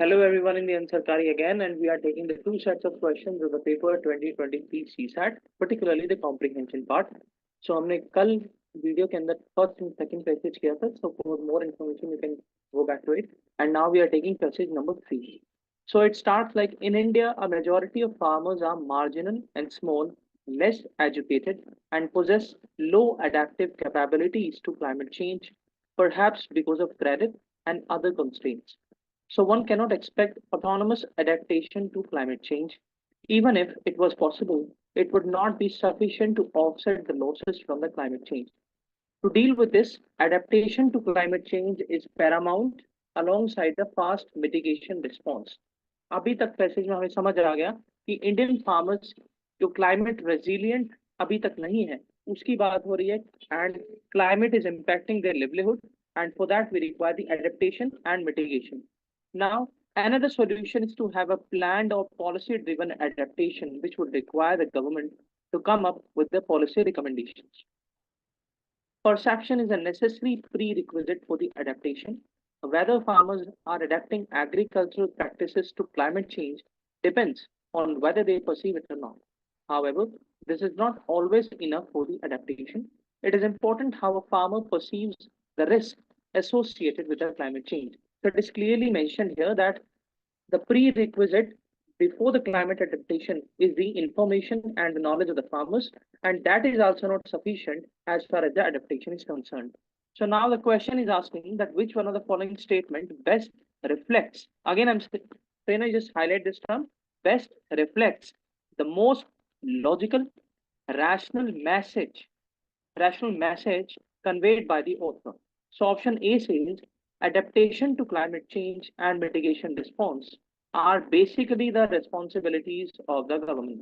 Hello everyone in the Ansarkari again, and we are taking the two sets of questions of the paper 2023 CSAT, particularly the comprehension part. So हमने कल video के अंदर first and second passage किया था, so for more information you can go back to it. And now we are taking passage number 3. So it starts like in India, a majority of farmers are marginal and small, less educated, and possess low adaptive capabilities to climate change, perhaps because of credit and other constraints. So one cannot expect autonomous adaptation to climate change. Even if it was possible, it would not be sufficient to offset the losses from the climate change. To deal with this, adaptation to climate change is paramount alongside the fast mitigation response. अभी तक passage में हमें समझ आ गया कि Indian farmers जो climate resilient अभी तक नहीं है उसकी बात हो रही है and climate is impacting their livelihood and for that we require the adaptation and mitigation. Now, another solution is to have a planned or policy-driven adaptation, which would require the government to come up with the policy recommendations. Perception is a necessary prerequisite for the adaptation. Whether farmers are adapting agricultural practices to climate change depends on whether they perceive it or not. However, this is not always enough for the adaptation. It is important how a farmer perceives the risk associated with the climate change. So it is clearly mentioned here that the prerequisite before the climate adaptation is the information and the knowledge of the farmers, and that is also not sufficient as far as the adaptation is concerned. So now the question is asking that which one of the following statement best reflects, again I'm saying I just highlight this term, best reflects the most logical, rational message conveyed by the author. So option A says adaptation to climate change and mitigation response are basically the responsibilities of the government.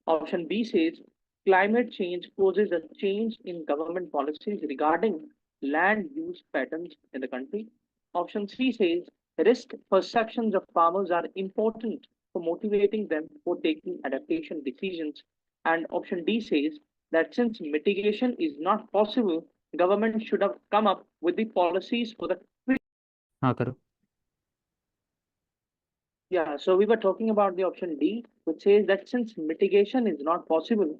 Option B says climate change causes a change in government policies regarding land use patterns in the country. Option C says risk perceptions of farmers are important for motivating them for taking adaptation decisions. And option D says that since mitigation is not possible, government should have come up with the policies for the हाँ करो. Yeah, so we were talking about the option D, which says that since mitigation is not possible,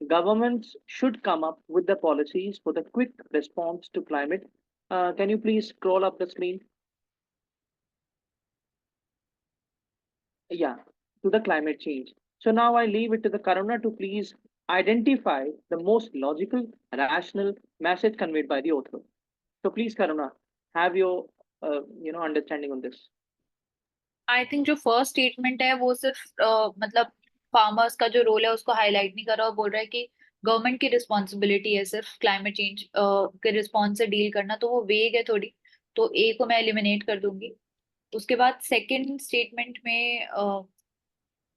governments should come up with the policies for the quick response to climate. Can you please scroll up the screen? Yeah, to the climate change. So now I leave it to the Karuna to please identify the most logical, rational message conveyed by the author. So please, Karuna, have your understanding on this. I think जो first statement है वो सिर्फ मतलब farmers का जो role है उसको highlight नहीं कर रहा और बोल रहा है कि गवर्नमेंट की रिस्पॉन्सिबिलिटी है सिर्फ क्लाइमेट चेंज के रिस्पॉन्स से डील करना, तो वो वेग है थोड़ी, तो ए को मैं एलिमिनेट कर दूंगी. उसके बाद सेकंड स्टेटमेंट में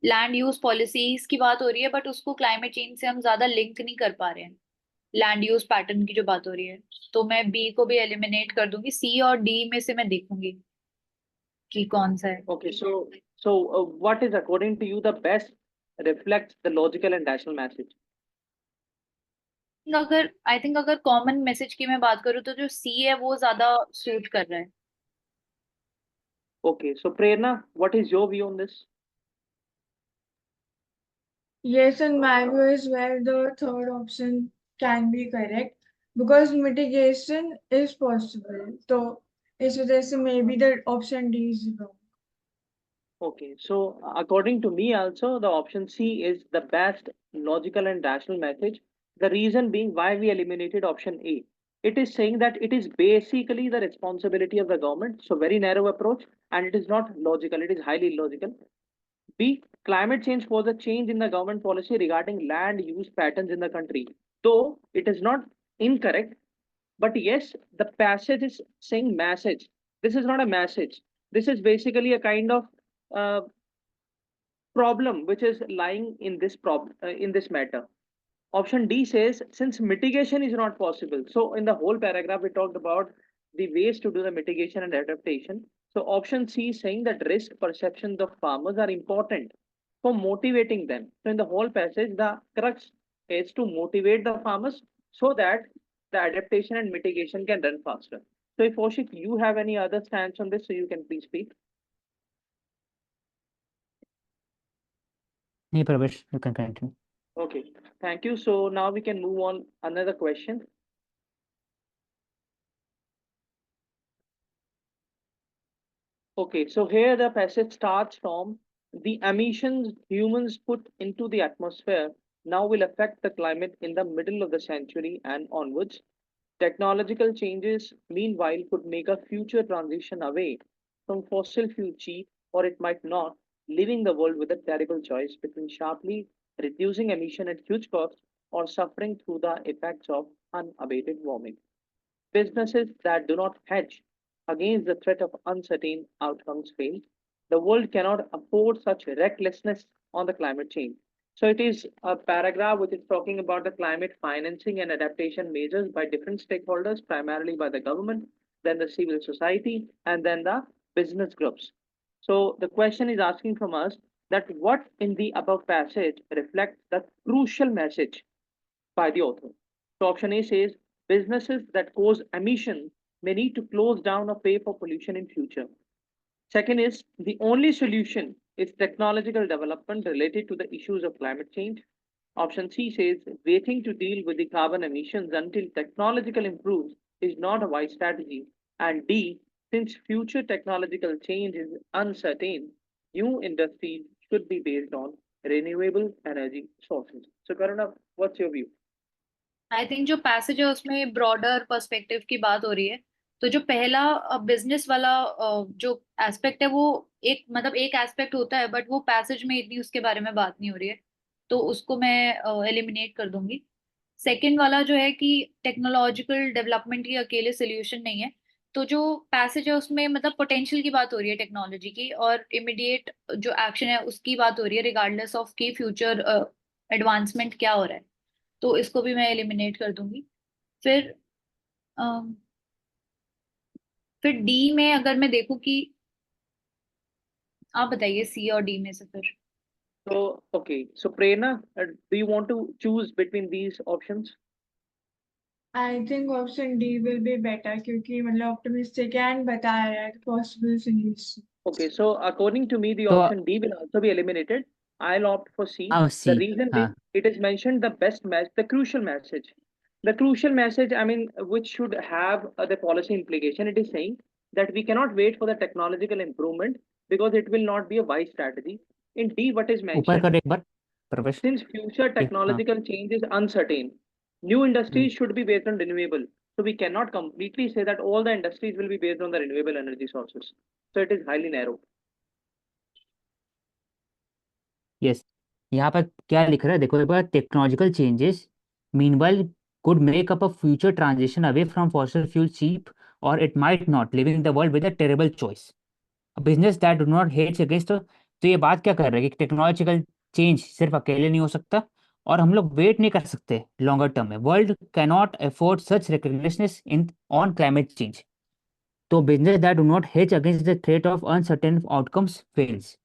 लैंड यूज पॉलिसीज की बात हो रही है, बट उसको क्लाइमेट चेंज से हम ज्यादा लिंक नहीं कर पा रहे हैं. लैंड यूज पैटर्न की जो बात हो रही है, तो मैं बी को भी एलिमिनेट कर दूंगी. सी और डी में से मैं देखूंगी कि कौन सा है. Okay, so what is according to you the best reflects the logical and rational message? अगर आई थिंक अगर कॉमन मैसेज की मैं बात करूँ तो जो सी है वो ज्यादा सूट कर रहा है. Okay, so Prerna, what is your view on this? Yes, in my view as well, the third option can be correct because mitigation is possible. So, इस वजह से maybe the option D is wrong. Okay, so according to me also, the option C is the best logical and rational message. The reason being why we eliminated option A. It is saying that it is basically the responsibility of the government. So very narrow approach, and it is not logical. It is highly illogical. B, climate change was a change in the government policy regarding land use patterns in the country. Though it is not incorrect, but yes, the passage is saying message. This is not a message. This is basically a kind of uh, problem which is lying in this problem in this matter. Option D says since mitigation is not possible. So in the whole paragraph we talked about the ways to do the mitigation and adaptation. So option C is saying that risk perceptions of farmers are important for motivating them. So in the whole passage the crux is to motivate the farmers so that the adaptation and mitigation can run faster. So if Oshik, you have any other stance on this, so you can please speak. नहीं प्रवेश, you can continue. Okay, thank you. So now we can move on another question. Okay, so here the passage starts from the emissions humans put into the atmosphere now will affect the climate in the middle of the century and onwards. Technological changes, meanwhile, could make a future transition away from fossil fuel cheap, or it might not, leaving the world with a terrible choice between sharply reducing emission at huge cost or suffering through the effects of unabated warming. Businesses that do not hedge against the threat of uncertain outcomes fail. The world cannot afford such recklessness on the climate change. So it is a paragraph which is talking about the climate financing and adaptation measures by different stakeholders, primarily by the government, then the civil society, and then the business groups. So the question is asking from us that what in the above passage reflects the crucial message by the author. So option A says businesses that cause emission may need to close down or pay for pollution in future. Second is the only solution is technological development related to the issues of climate change. Option C says waiting to deal with the carbon emissions until technological improves is not a wise strategy. And D, since future technological change is uncertain, new industries should be based on renewable energy sources. So Karuna, what's your view? I think जो passage है उसमें broader perspective की बात हो रही है। तो जो पहला बिजनेस वाला जो एस्पेक्ट है वो एक मतलब एक एस्पेक्ट होता है, बट वो पैसेज में इतनी उसके बारे में बात नहीं हो रही है, तो उसको मैं एलिमिनेट कर दूंगी। सेकंड वाला जो है कि टेक्नोलॉजिकल डेवलपमेंट की अकेले सोल्यूशन नहीं है, तो जो पैसेज है उसमें मतलब पोटेंशियल की बात हो रही है टेक्नोलॉजी की, और इमीडिएट जो एक्शन है उसकी बात हो रही है रिगार्डलेस ऑफ की फ्यूचर एडवांसमेंट क्या हो रहा है, तो इसको भी मैं एलिमिनेट कर दूंगी। फिर अम, फिर डी में अगर मैं देखूं कि आप बताइए सी और डी में से फिर। So, okay. So, Prerna, do you want to choose between these options? I think option D will be better क्योंकि मतलब optimistic and बताया है possible solution. Okay. So, according to me, the तो option D will also be eliminated. I'll opt for C. हाँ The C, reason हाँ being, it is mentioned the best message, the crucial message. The crucial message, I mean, which should have the policy implication. It is saying that we cannot wait for the technological improvement because it will not be a wise strategy. In D, what is ऊपर mentioned? कर एक बार प्रवेश। Since future हाँ technological change is uncertain, new industries should be based on renewable. So we cannot completely say that all the industries will be based on the renewable energy sources. So it is highly narrow. Yes, यहाँ पर क्या लिख रहा है देखो एक बार, technological changes meanwhile could make up a future transition away from fossil fuel cheap, or it might not, leaving the world with a terrible choice. A business that do not hedge against, तो ये बात क्या कर रहा है कि technological change सिर्फ अकेले नहीं हो सकता, और हम लोग वेट नहीं कर सकते लॉन्गर टर्म में। World cannot afford such recognitions in on climate change. तो business that do not hedge against the threat of uncertain outcomes fails.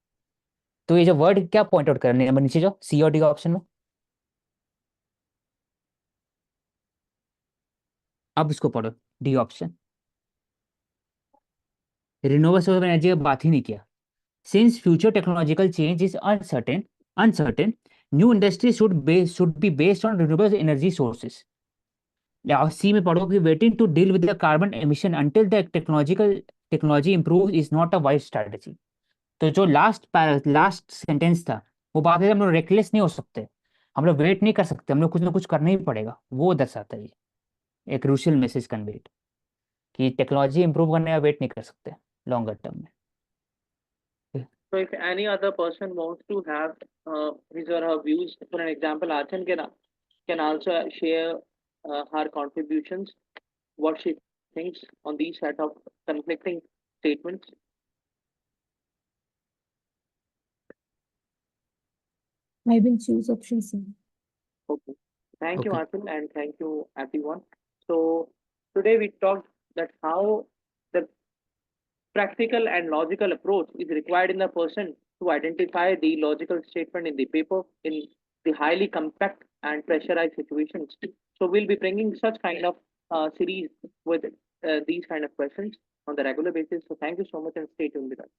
तो ये जो वर्ड क्या पॉइंट आउट करने नंबर नीचे जो सी और डी का ऑप्शन में, अब इसको पढ़ो, D option. Renewable source of energy की बात ही नहीं किया। Since future technological change is uncertain, new industry should be based on renewable energy sources. C में पढ़ो कि waiting to deal with the carbon emission until the technology improve is not a wise strategy. तो जो last sentence था वो बात है, हम लोग रेकलेस नहीं हो सकते, हम लोग वेट नहीं कर सकते, हम लोग कुछ ना कुछ करना ही पड़ेगा, वो दर्शाता है ये एक क्रूशियल मैसेज कन्वेट कि टेक्नोलॉजी इंप्रूव करने का वेट नहीं कर सकते लॉन्गर टर्म में। So if any other person wants to have his or her views, for an example, Archan can also share her contributions, what she thinks on these set of conflicting statements. I will choose option C. Okay. Thank you, Okay. Archil, and thank you, everyone. So today we talked that how the practical and logical approach is required in the person to identify the logical statement in the paper in the highly compact and pressurized situations. So we'll be bringing such kind of series with these kind of questions on the regular basis. So thank you so much and stay tuned with us.